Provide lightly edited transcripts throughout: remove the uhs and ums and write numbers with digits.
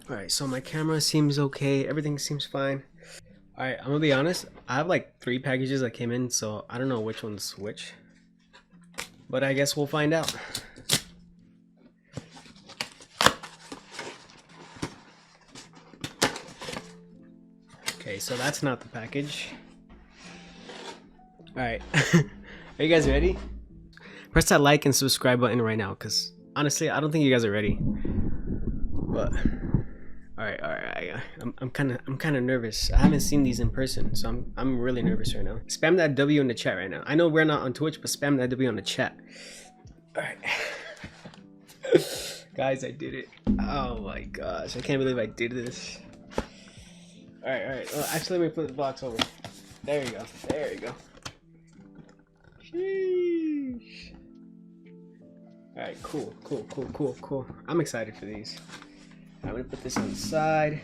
Alright, so my camera seems okay. Everything seems fine. Alright, I'm gonna be honest. I have like 3 packages that came in, so I don't know which one's which. But I guess we'll find out. Okay, so that's not the package. Alright. Are you guys ready? Press that like and subscribe button right now, because honestly, I don't think you guys are ready. But alright. I'm kind of nervous. I haven't seen these in person, so I'm really nervous right now. Spam that W in the chat right now. I know we're not on Twitch, but spam that W on the chat. Alright. Guys, I did it. Oh my gosh, I can't believe I did this. Alright. Well, actually, let me put the box over. There you go. Sheesh. Alright, cool. I'm excited for these. I'm gonna put this on the side.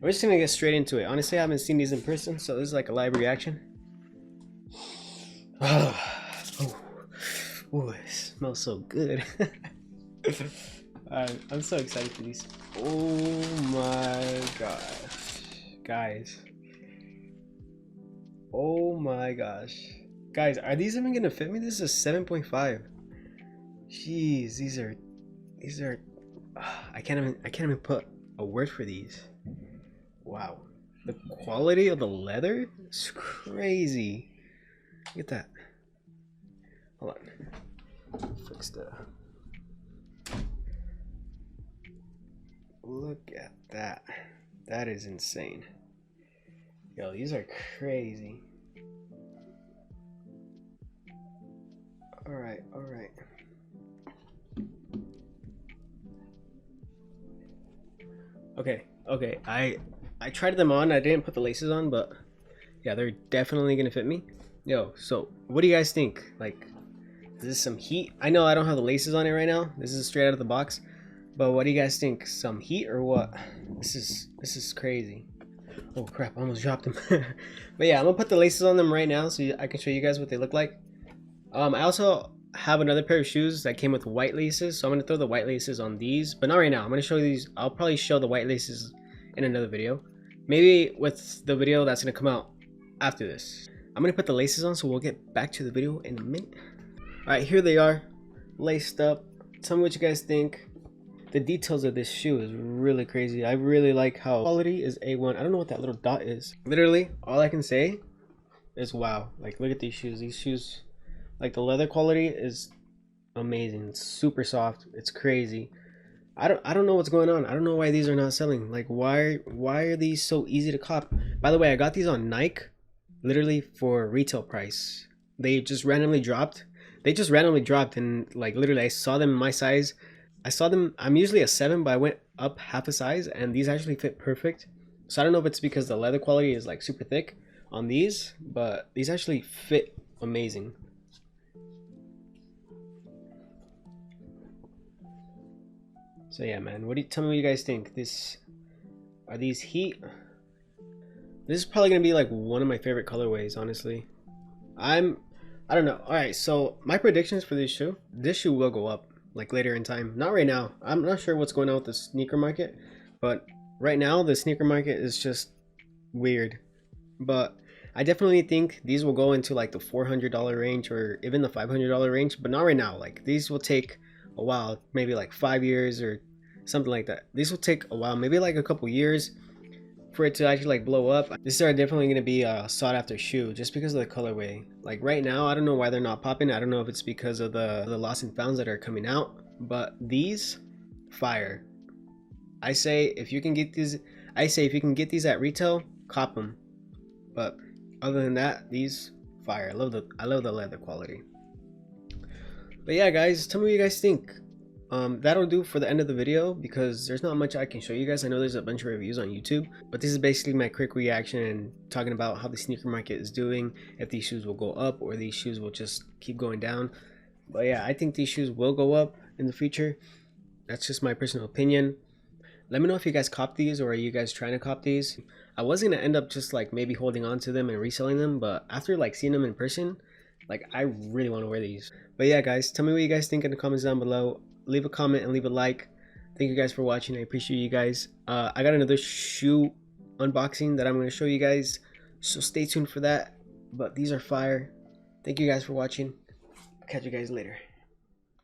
We're just gonna get straight into it. Honestly, I haven't seen these in person, so this is like a live reaction. Oh, it smells so good. I'm so excited for these. Oh my gosh, guys. Oh my gosh. Guys, are these even gonna fit me? This is 7.5. Jeez, these are I can't even put a word for these. Wow. The quality of the leather is crazy. Look at that. Hold on. Fix the. Look at that. That is insane. Yo, these are crazy. Alright. Okay. I tried them on. I didn't put the laces on, but yeah, they're definitely gonna fit me. Yo, so what do you guys think? Like, is this some heat? I know I don't have the laces on it right now. This is straight out of the box. But what do you guys think? Some heat or what? This is crazy. Oh crap, I almost dropped them. But yeah, I'm gonna put the laces on them right now so I can show you guys what they look like. I also have another pair of shoes that came with white laces, so I'm gonna throw the white laces on these, but not right now. I'm gonna show you these. I'll probably show the white laces in another video, maybe with the video that's gonna come out after this. I'm gonna put the laces on, so we'll get back to the video in a minute. All right, here they are, laced up. Tell me what you guys think. The details of this shoe is really crazy. I really like how quality is A1. I don't know what that little dot is. Literally, all I can say is wow. Like, look at these shoes. These shoes, like, the leather quality is amazing. It's super soft. It's crazy. I don't know what's going on. I don't know why these are not selling. Like, why are these so easy to cop? By the way, I got these on Nike, literally for retail price. They just randomly dropped. And like literally I saw them in my size. I saw them. I'm usually a 7, but I went up half a size, and these actually fit perfect. So I don't know if it's because the leather quality is like super thick on these, but these actually fit amazing. So yeah, man, tell me what you guys think? Are these heat? This is probably gonna be like one of my favorite colorways, honestly. I don't know. All right, so my predictions for this shoe will go up like later in time. Not right now. I'm not sure what's going on with the sneaker market, but right now the sneaker market is just weird. But I definitely think these will go into like the $400 range or even the $500 range, but not right now. Like, these will take a while, maybe like 5 years or something like that. These will take a while, maybe like a couple years for it to actually like blow up. These are definitely going to be a sought after shoe just because of the colorway. Like, right now, I don't know why they're not popping. I don't know if it's because of the lost and founds that are coming out, but these, fire. I say if you can get these at retail, cop them. But other than that, these, fire. I love the leather quality. But yeah, guys, tell me what you guys think. That'll do for the end of the video because there's not much I can show you guys. I know there's a bunch of reviews on YouTube, but this is basically my quick reaction and talking about how the sneaker market is doing, if these shoes will go up or these shoes will just keep going down. But yeah, I think these shoes will go up in the future. That's just my personal opinion. Let me know if you guys cop these or are you guys trying to cop these. I was gonna end up just like maybe holding on to them and reselling them, but after like seeing them in person, like, I really want to wear these. But yeah, guys, tell me what you guys think in the comments down below. Leave a comment and leave a like. thank you guys for watching. I appreciate you guys. I got another shoe unboxing that I'm going to show you guys, so stay tuned for that. But these are fire. Thank you guys for watching. Catch you guys later.